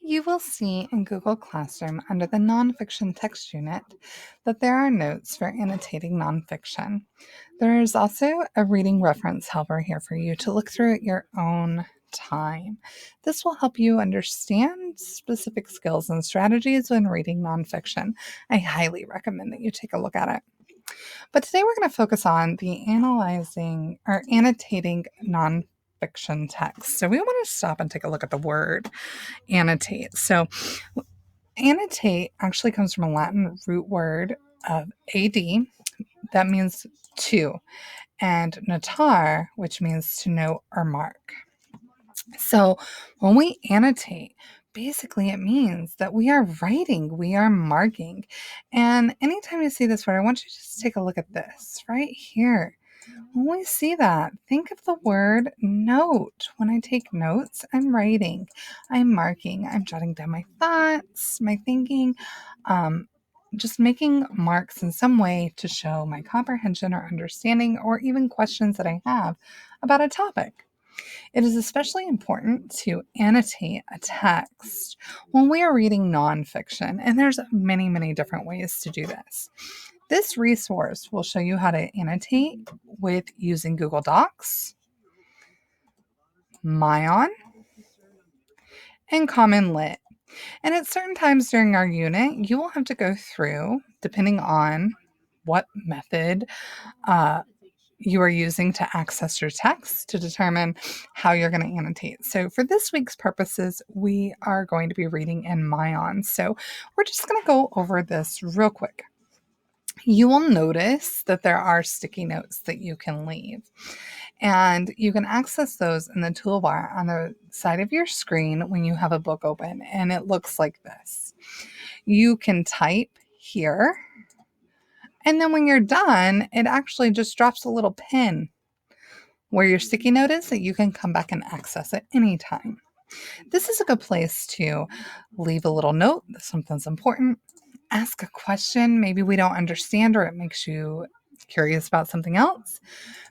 You will see in Google Classroom under the Nonfiction text unit that there are notes for annotating nonfiction. There is also a reading reference helper here for you to look through at your own time. This will help you understand specific skills and strategies when reading nonfiction. I highly recommend that you take a look at it. But today we're going to focus on the analyzing or annotating nonfiction text. So we want to stop and take a look at the word annotate. So annotate actually comes from a Latin root word of ad, that means to, and notar, which means to note or mark. So when we annotate, basically it means that we are writing, we are marking. And anytime you see this word, I want you to just take a look at this right here. When we see that, think of the word note. When I take notes, I'm writing, I'm marking, I'm jotting down my thoughts, my thinking, just making marks in some way to show my comprehension or understanding or even questions that I have about a topic. It is especially important to annotate a text when we are reading nonfiction, and there's many, many different ways to do this. This resource will show you how to annotate with using Google Docs, MyOn, and Common Lit. And at certain times during our unit, you will have to go through, depending on what method you are using to access your text, to determine how you're going to annotate. So for this week's purposes, we are going to be reading in MyOn. So we're just going to go over this real quick. You will notice that there are sticky notes that you can leave, and you can access those in the toolbar on the side of your screen when you have a book open, and it looks like this. You can type here, and then when you're done, it actually just drops a little pin where your sticky note is that you can come back and access it anytime. This is a good place to leave a little note that something's important, ask a question maybe we don't understand or it makes you curious about something else,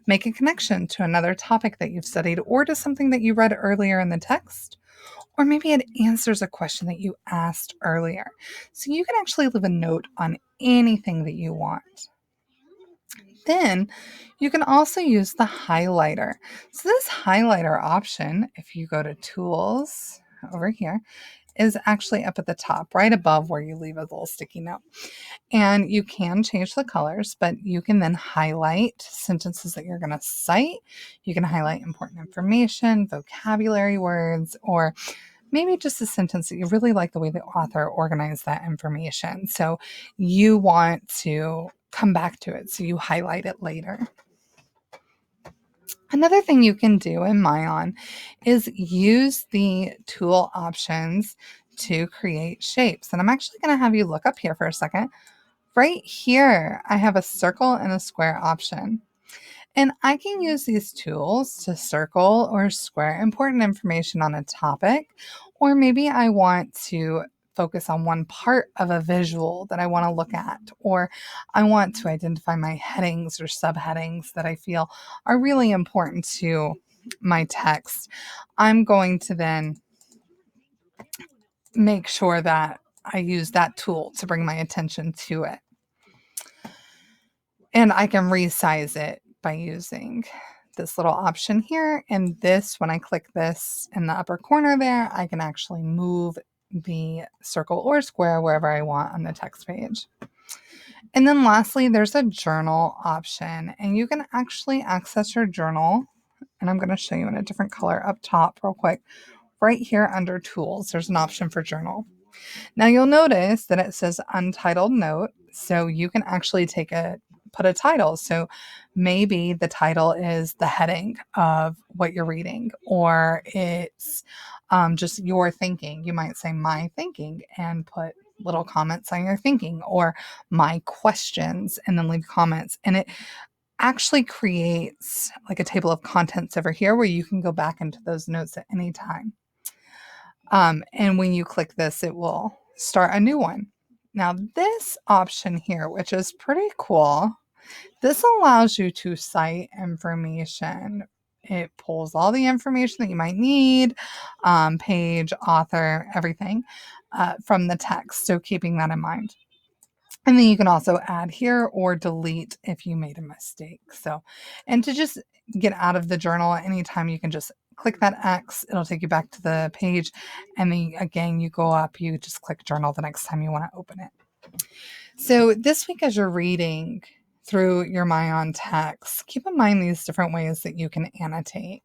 make a connection to another topic that you've studied or to something that you read earlier in the text, or maybe it answers a question that you asked earlier. So you can actually leave a note on anything that you want. Then you can also use the highlighter. So this highlighter option, if you go to Tools over here, is actually up at the top, right above where you leave a little sticky note. And you can change the colors, but you can then highlight sentences that you're going to cite. You can highlight important information, vocabulary words, or maybe just a sentence that you really like the way the author organized that information. So you want to come back to it, so you highlight it later. Another thing you can do in MyOn is use the tool options to create shapes. And I'm actually going to have you look up here for a second. Right here, I have a circle and a square option. And I can use these tools to circle or square important information on a topic, or maybe I want to focus on one part of a visual that I want to look at, or I want to identify my headings or subheadings that I feel are really important to my text. I'm going to then make sure that I use that tool to bring my attention to it. And I can resize it by using this little option here. And this, when I click this in the upper corner there, I can actually move the circle or square wherever I want on the text page. And then lastly, there's a journal option, and you can actually access your journal. And I'm going to show you in a different color up top real quick. Right here under Tools, there's an option for journal. Now you'll notice that it says untitled note, so you can actually put a title. So maybe the title is the heading of what you're reading, or it's just your thinking. You might say my thinking and put little comments on your thinking, or my questions and then leave comments. And it actually creates like a table of contents over here where you can go back into those notes at any time. And when you click this, it will start a new one. Now, this option here, which is pretty cool, this allows you to cite information It pulls all the information that you might need, page, author, everything from the text. So keeping that in mind. And then you can also add here or delete if you made a mistake. So, and to just get out of the journal at any time, you can just click that X. It'll take you back to the page. And then again, you go up, you just click journal the next time you want to open it. So this week, as you're reading through your MyOn text, keep in mind these different ways that you can annotate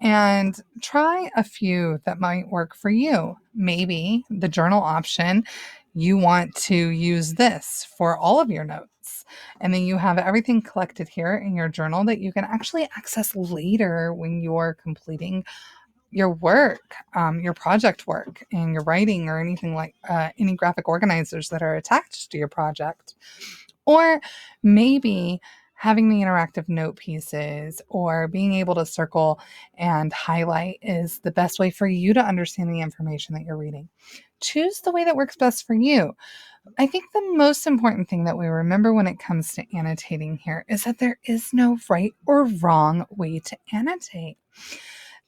and try a few that might work for you. Maybe the journal option, you want to use this for all of your notes. And then you have everything collected here in your journal that you can actually access later when you're completing your work, your project work and your writing or anything like any graphic organizers that are attached to your project. Or maybe having the interactive note pieces or being able to circle and highlight is the best way for you to understand the information that you're reading. Choose the way that works best for you. I think the most important thing that we remember when it comes to annotating here is that there is no right or wrong way to annotate.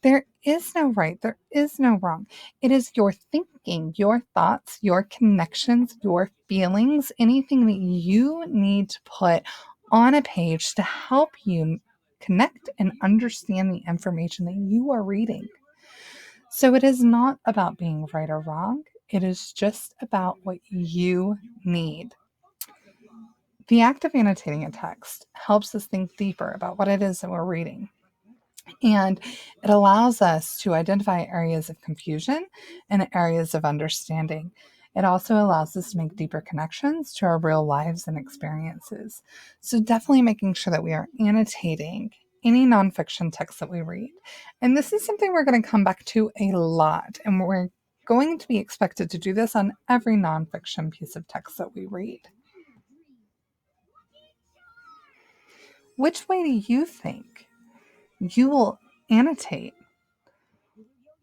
There is no right, there is no wrong. It is your thinking, your thoughts, your connections, your feelings, anything that you need to put on a page to help you connect and understand the information that you are reading. So it is not about being right or wrong. It is just about what you need. The act of annotating a text helps us think deeper about what it is that we're reading. And it allows us to identify areas of confusion and areas of understanding. It also allows us to make deeper connections to our real lives and experiences. So, definitely making sure that we are annotating any nonfiction text that we read. And this is something we're going to come back to a lot. And we're going to be expected to do this on every nonfiction piece of text that we read. Which way do you think you will annotate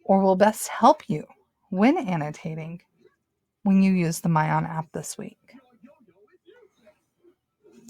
or will best help you when annotating when you use the MyOn app this week?